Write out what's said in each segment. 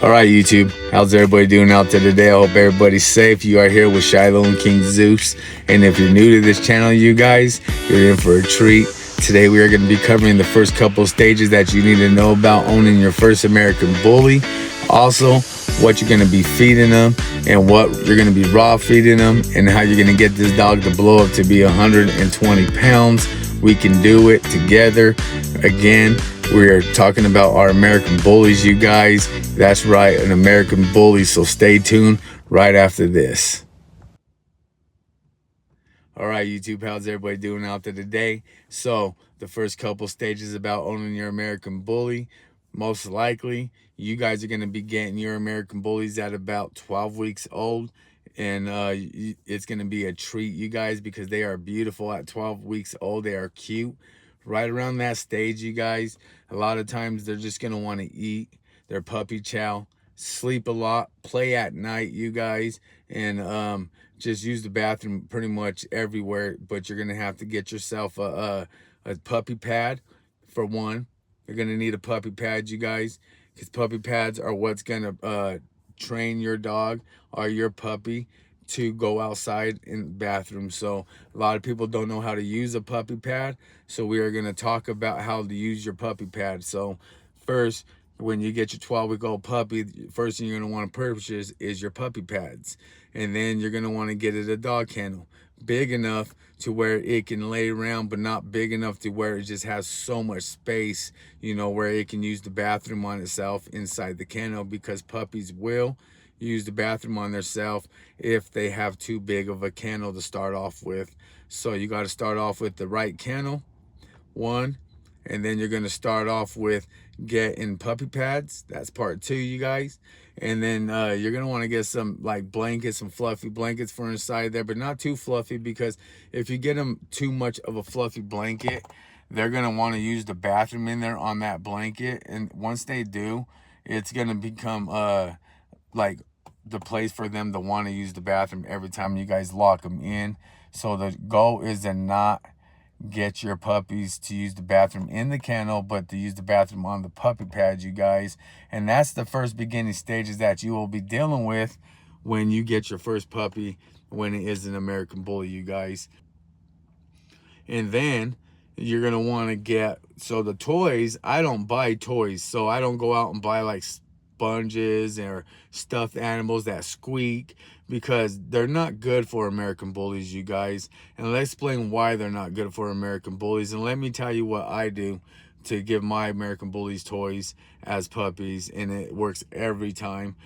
All right, YouTube. How's everybody doing out there today? I hope everybody's safe. You are here with Shiloh and King Zeus. And if you're new to this channel, you guys, you're in for a treat. Today, we are going to be covering the first couple stages that you need to know about owning your first American Bully. Also, what you're going to be feeding them and what you're going to be raw feeding them and how you're going to get this dog to blow up to be 120 pounds. We can do it together. Again, we are talking about our American Bullies, you guys. That's right, an American Bully. So stay tuned right after this. All right, YouTube, how's everybody doing out there today? So the first couple stages about owning your American Bully. Most likely, you guys are going to be getting your American Bullies at about 12 weeks old. And it's going to be a treat, you guys, because they are beautiful at 12 weeks old. They are cute. Right around that stage, you guys, a lot of times they're just going to want to eat their puppy chow, sleep a lot, play at night, you guys, and just use the bathroom pretty much everywhere. But you're going to have to get yourself a puppy pad for one. You're going to need a puppy pad, you guys, because puppy pads are what's going to train your dog or your puppy to go outside in the bathroom. So a lot of people don't know how to use a puppy pad. So we are going to talk about how to use your puppy pad. So first, when you get your 12-week-old puppy, first thing you're going to want to purchase is your puppy pads. And then you're going to want to get it a dog kennel. Big enough to where it can lay around, but not big enough to where it just has so much space, you know, where it can use the bathroom on itself inside the kennel, because puppies will use the bathroom on themselves if they have too big of a kennel to start off with. So you got to start off with the right kennel, one, and then you're going to start off with getting puppy pads. That's part two, you guys. And then you're going to want to get some like blankets, some fluffy blankets for inside there, but not too fluffy, because if you get them too much of a fluffy blanket, they're going to want to use the bathroom in there on that blanket. And once they do, it's going to become like the place for them to want to use the bathroom every time you guys lock them in. So the goal is to not get your puppies to use the bathroom in the kennel, but to use the bathroom on the puppy pad, you guys. And that's the first beginning stages that you will be dealing with when you get your first puppy, when it is an American Bully, you guys. And then you're going to want to get, so the toys, I don't buy toys. So I don't go out and buy like sponges or stuffed animals that squeak, because they're not good for American Bullies, you guys. And let's explain why they're not good for American Bullies. And let me tell you what I do to give my American Bullies toys as puppies, and it works every time.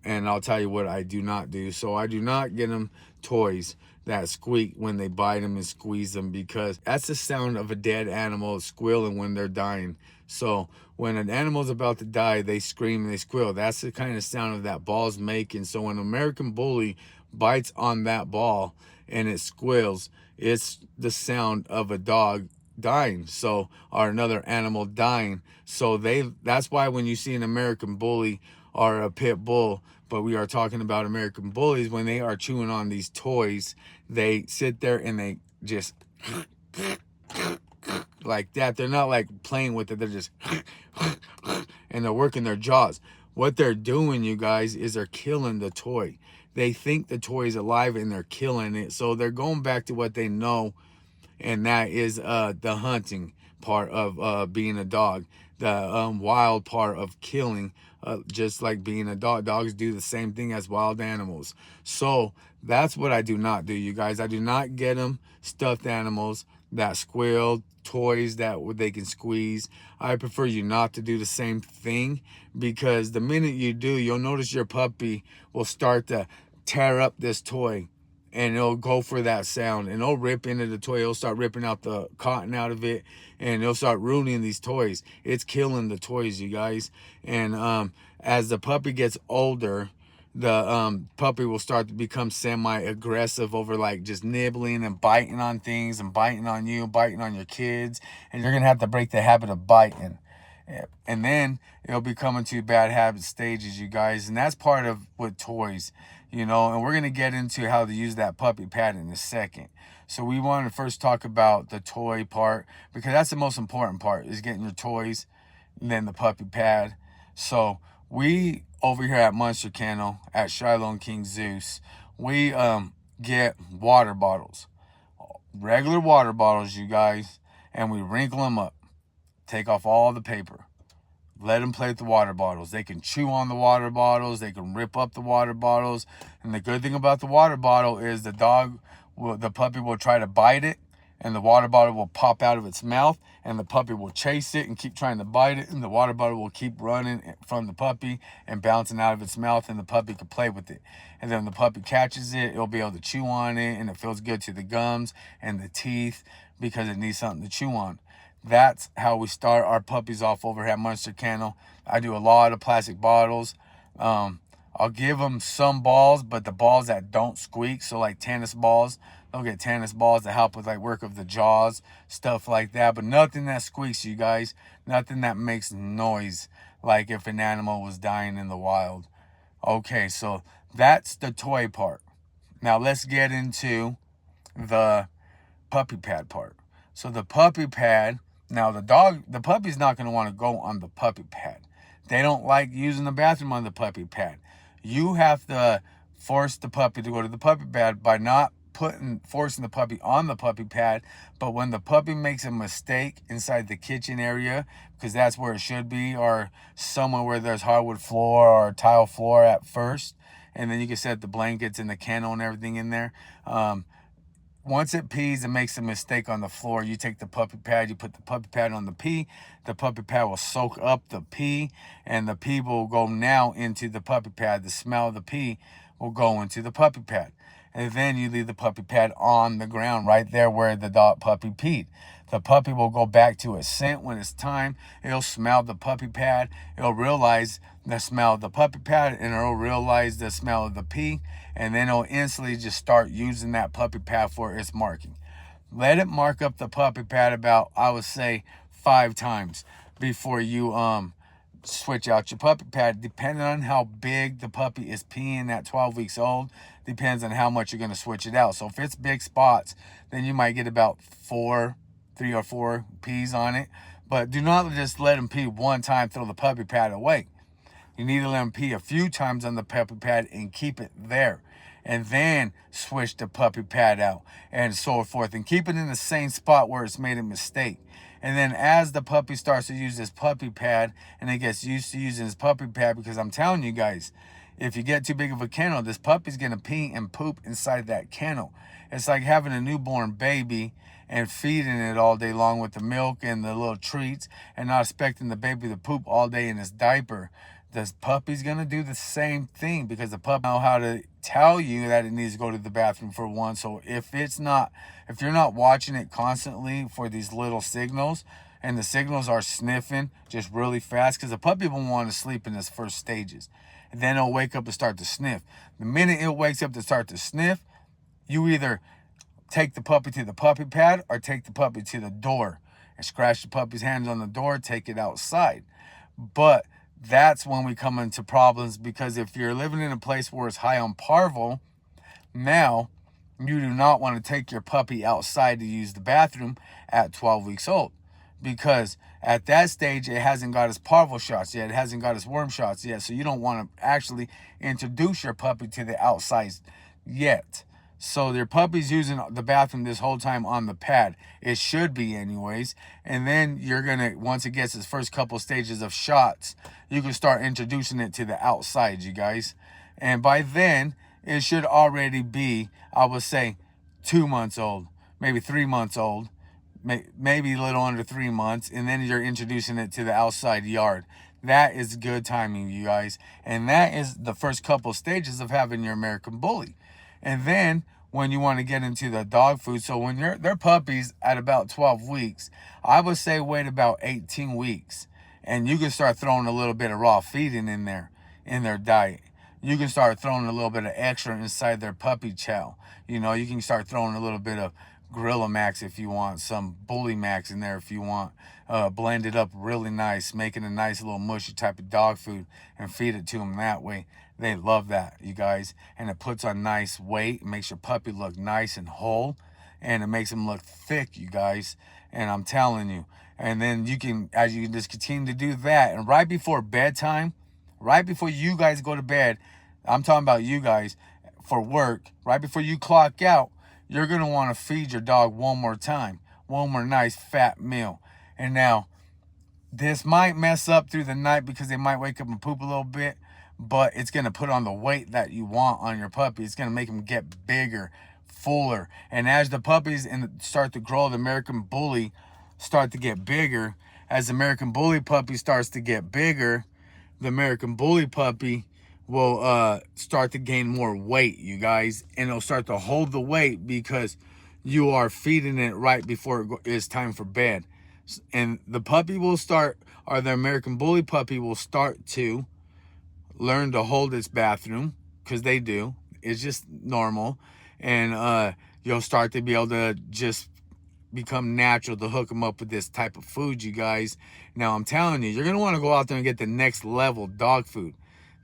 And I'll tell you what I do not do. So I do not get them toys that squeak when they bite them and squeeze them, because that's the sound of a dead animal squealing when they're dying. So when an animal's about to die, they scream and they squeal. That's the kind of sound of that ball's making. So when an American Bully bites on that ball and it squeals, it's the sound of a dog dying, so, or another animal dying. So that's why when you see an American Bully or a pit bull, but we are talking about American Bullies, when they are chewing on these toys, they sit there and they just like that. They're not like playing with it, they're just and they're working their jaws. What they're doing, you guys, is they're killing the toy. They think the toy is alive and they're killing it. So they're going back to what they know, and that is the hunting part of being a dog, the wild part of killing, just like being a dog. Dogs do the same thing as wild animals. So that's what I do not do, you guys. I do not get them stuffed animals that squeal, toys that they can squeeze. I prefer you not to do the same thing, because the minute you do, you'll notice your puppy will start to tear up this toy, and it'll go for that sound, and it'll rip into the toy. It'll start ripping out the cotton out of it, and it'll start ruining these toys. It's killing the toys, you guys. And as the puppy gets older, the puppy will start to become semi-aggressive over like just nibbling and biting on things and biting on you, biting on your kids, and you're gonna have to break the habit of biting. And then it'll be coming to bad habit stages, you guys. And that's part of with toys, you know. And we're going to get into how to use that puppy pad in a second. So we want to first talk about the toy part, because that's the most important part, is getting your toys and then the puppy pad. So we over here at Monster Kennel at Shiloh and King Zeus, we get water bottles, regular water bottles, you guys, and we wrinkle them up, take off all the paper, let them play with the water bottles. They can chew on the water bottles, they can rip up the water bottles, and the good thing about the water bottle is the puppy will try to bite it, and the water bottle will pop out of its mouth, and the puppy will chase it and keep trying to bite it, and the water bottle will keep running from the puppy and bouncing out of its mouth, and the puppy can play with it. And then when the puppy catches it, it'll be able to chew on it, and it feels good to the gums and the teeth because it needs something to chew on. That's how we start our puppies off over at Monster Kennel. I do a lot of plastic bottles. I'll give them some balls, but the balls that don't squeak, so like tennis balls, they'll get tennis balls to help with like work of the jaws, stuff like that, but nothing that squeaks, you guys. Nothing that makes noise like if an animal was dying in the wild. Okay, so that's the toy part. Now let's get into the puppy pad part. So the puppy pad, now the puppy's not going to want to go on the puppy pad. They don't like using the bathroom on the puppy pad. You have to force the puppy to go to the puppy pad by not forcing the puppy on the puppy pad. But when the puppy makes a mistake inside the kitchen area, because that's where it should be, or somewhere where there's hardwood floor or tile floor at first, and then you can set the blankets and the kennel and everything in there. Once it pees and makes a mistake on the floor, you take the puppy pad, you put the puppy pad on the pee. The puppy pad will soak up the pee, and the pee will go now into the puppy pad. The smell of the pee will go into the puppy pad. And then you leave the puppy pad on the ground right there where the puppy peed. The puppy will go back to its scent when it's time. It'll smell the puppy pad. It'll realize the smell of the puppy pad, and it'll realize the smell of the pee. And then it'll instantly just start using that puppy pad for its marking. Let it mark up the puppy pad about, I would say, 5 times before you switch out your puppy pad. Depending on how big the puppy is peeing at 12 weeks old, depends on how much you're going to switch it out. So if it's big spots, then you might get about 3 or 4 pees on it. But do not just let them pee one time, throw the puppy pad away. You need to let them pee a few times on the puppy pad and keep it there. And then switch the puppy pad out and so forth. And keep it in the same spot where it's made a mistake. And then as the puppy starts to use this puppy pad, and it gets used to using his puppy pad, because I'm telling you guys, if you get too big of a kennel, this puppy's going to pee and poop inside that kennel. It's like having a newborn baby and feeding it all day long with the milk and the little treats, and not expecting the baby to poop all day in his diaper. This puppy's going to do the same thing, because the puppy knows how to tell you that it needs to go to the bathroom for one. So if you're not watching it constantly for these little signals, and the signals are sniffing just really fast, because the puppy will want to sleep in its first stages. And then it'll wake up and start to sniff. The minute it wakes up to start to sniff, you either take the puppy to the puppy pad or take the puppy to the door and scratch the puppy's hands on the door, take it outside. But that's when we come into problems, because if you're living in a place where it's high on parvo, now you do not want to take your puppy outside to use the bathroom at 12 weeks old, because at that stage it hasn't got its parvo shots yet, it hasn't got its worm shots yet, so you don't want to actually introduce your puppy to the outside yet. So your puppy's using the bathroom this whole time on the pad. It should be anyways. And then you're going to, once it gets its first couple stages of shots, you can start introducing it to the outside, you guys. And by then, it should already be, I would say, 2 months old, maybe 3 months old, maybe a little under 3 months. And then you're introducing it to the outside yard. That is good timing, you guys. And that is the first couple stages of having your American Bully. And then when you want to get into the dog food, so when they're puppies at about 12 weeks, I would say wait about 18 weeks. And you can start throwing a little bit of raw feeding in their diet. You can start throwing a little bit of extra inside their puppy chow. You know, you can start throwing a little bit of Gorilla Max if you want, some Bully Max in there if you want. Blend it up really nice, making a nice little mushy type of dog food, and feed it to them that way. They love that, you guys. And it puts on nice weight. It makes your puppy look nice and whole. And it makes them look thick, you guys. And I'm telling you. And then you can, as you just continue to do that, and right before bedtime, right before you guys go to bed, I'm talking about you guys for work, right before you clock out, you're going to want to feed your dog one more time, one more nice fat meal. And now, this might mess up through the night because they might wake up and poop a little bit, but it's going to put on the weight that you want on your puppy. It's going to make them get bigger, fuller. And as the puppies start to grow, the American Bully start to get bigger. As the American Bully puppy starts to get bigger, the American Bully puppy will start to gain more weight, you guys. And it'll start to hold the weight because you are feeding it right before it's time for bed. And the puppy will start, or the American Bully puppy will start to learn to hold its bathroom, because they do. It's just normal. And you'll start to be able to just become natural to hook them up with this type of food, you guys. Now, I'm telling you, you're going to want to go out there and get the next level dog food.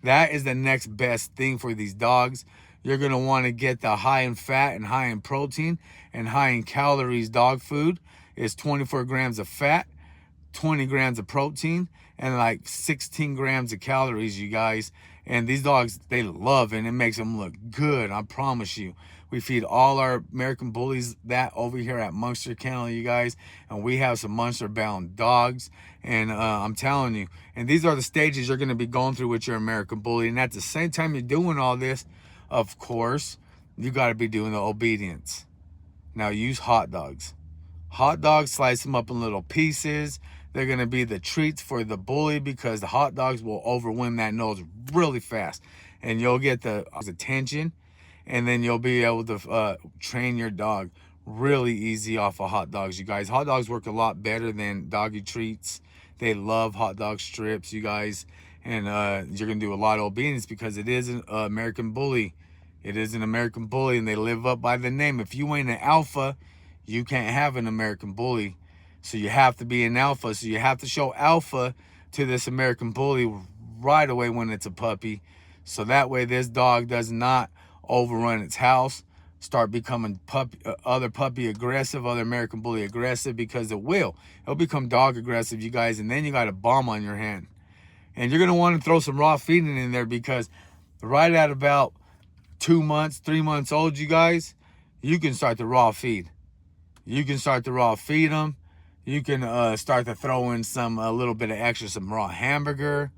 That is the next best thing for these dogs. You're going to want to get the high in fat and high in protein and high in calories dog food. It's 24 grams of fat, 20 grams of protein, and like 16 grams of calories, you guys. And these dogs, they love it, and it makes them look good, I promise you. We feed all our American Bullies that over here at Monster Kennel, you guys. And we have some monster-bound dogs. And I'm telling you, and these are the stages you're going to be going through with your American Bully. And at the same time you're doing all this, of course, you got to be doing the obedience. Now, use hot dogs. Hot dogs, slice them up in little pieces. They're going to be the treats for the bully because the hot dogs will overwhelm that nose really fast. And you'll get the attention, and then you'll be able to train your dog really easy off of hot dogs, you guys. Hot dogs work a lot better than doggy treats. They love hot dog strips, you guys. And you're going to do a lot of obedience because it is an American Bully. It is an American Bully, and they live up by the name. If you ain't an alpha, you can't have an American Bully. So you have to be an alpha. So you have to show alpha to this American Bully right away when it's a puppy. So that way this dog does not overrun its house, start becoming other puppy aggressive, other American Bully aggressive, because it will. It'll become dog aggressive, you guys, and then you got a bomb on your hand. And you're going to want to throw some raw feeding in there because right at about 2 months, 3 months old, you guys, you can start to raw feed. You can start to raw feed them. You can start to throw in a little bit of extra, some raw hamburger.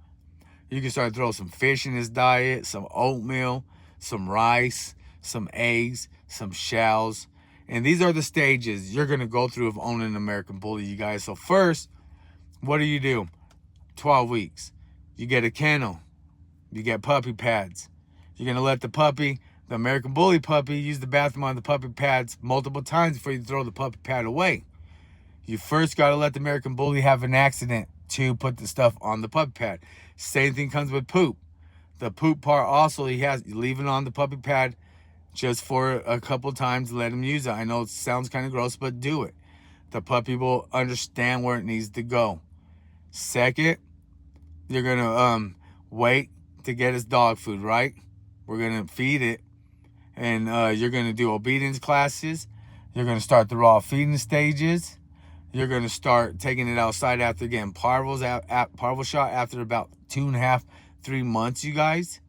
You can start to throw some fish in his diet, some oatmeal, some rice, some eggs, some shells. And these are the stages you're going to go through of owning an American Bully, you guys. So first, what do? 12 weeks. You get a kennel. You get puppy pads. You're going to let the American Bully puppy, use the bathroom on the puppy pads multiple times before you throw the puppy pad away. You first got to let the American Bully have an accident to put the stuff on the puppy pad. Same thing comes with poop. The poop part also, you leave it on the puppy pad just for a couple times, let him use it. I know it sounds kind of gross, but do it. The puppy will understand where it needs to go. Second, you're going to wait to get his dog food, right? We're going to feed it. And you're going to do obedience classes. You're going to start the raw feeding stages. You're going to start taking it outside after getting parvo shot after about 2.5, 3 months, you guys.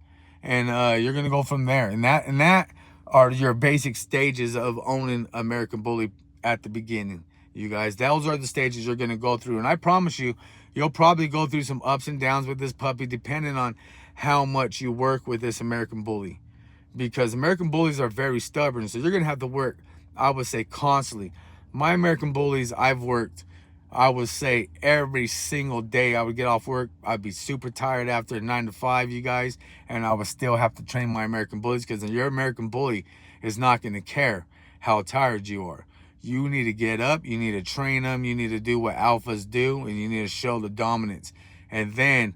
And you're going to go from there. And that are your basic stages of owning American Bully at the beginning, you guys. Those are the stages you're going to go through. And I promise you, you'll probably go through some ups and downs with this puppy depending on how much you work with this American Bully. Because American Bullies are very stubborn. So you're going to have to work, I would say, constantly. My American Bullies, I've worked, I would say, every single day. I would get off work. I'd be super tired after 9 to 5, you guys. And I would still have to train my American Bullies because your American Bully is not going to care how tired you are. You need to get up. You need to train them. You need to do what alphas do. And you need to show the dominance. And then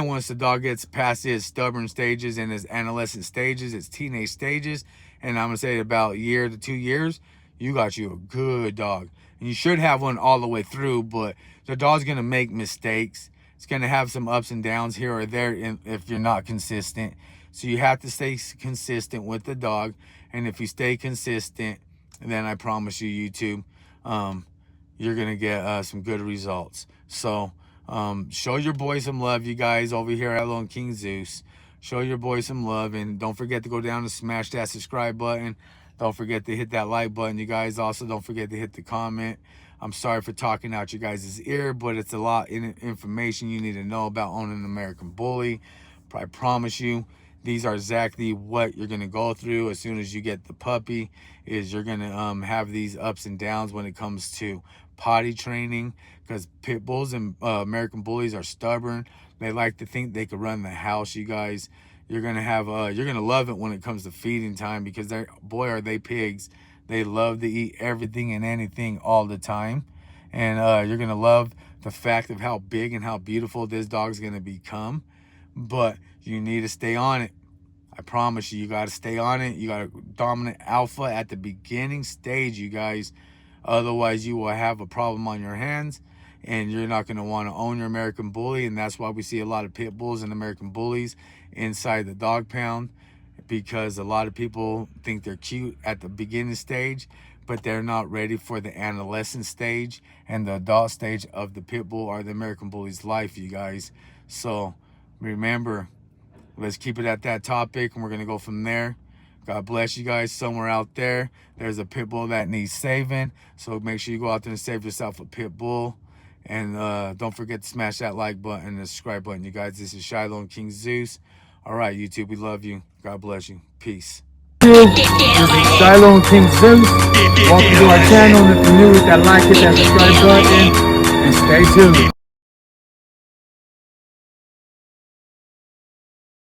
once the dog gets past his stubborn stages and his adolescent stages, his teenage stages, and I'm going to say about a year to 2 years, you got you a good dog. And you should have one all the way through, but the dog's going to make mistakes. It's going to have some ups and downs here or there if you're not consistent. So you have to stay consistent with the dog. And if you stay consistent, then I promise you, YouTube, you're going to get some good results. So Show your boy some love, you guys, over here at Lone King Zeus. Show your boy some love, and don't forget to go down and smash that subscribe button. Don't forget to hit that like button, you guys. Also, don't forget to hit the comment. I'm sorry for talking out your guys' ear, but it's a lot of information you need to know about owning an American Bully. I promise you, these are exactly what you're going to go through as soon as you get the puppy. Is you're going to have these ups and downs when it comes to potty training, because pit bulls and American Bullies are stubborn. They like to think they could run the house, you guys. You're gonna have you're gonna love it when it comes to feeding time, because they're, boy, are they pigs. They love to eat everything and anything all the time. And you're gonna love the fact of how big and how beautiful this dog's gonna become. But you need to stay on it. I promise you, you got to stay on it. You got a dominant alpha at the beginning stage, you guys. Otherwise, you will have a problem on your hands, and you're not going to want to own your American Bully. And that's why we see a lot of pit bulls and American Bullies inside the dog pound, because a lot of people think they're cute at the beginning stage, but they're not ready for the adolescent stage and the adult stage of the pit bull or the American Bully's life, you guys. So remember, let's keep it at that topic, and we're going to go from there. God bless you guys. Somewhere out there, there's a pit bull that needs saving. So make sure you go out there and save yourself a pit bull. And don't forget to smash that like button and the subscribe button, you guys. This is Shiloh and King Zeus. All right, YouTube, we love you. God bless you. Peace. This is Shiloh and King Zeus. Welcome to our channel. And if you're new, hit that like, hit that subscribe button, and stay tuned.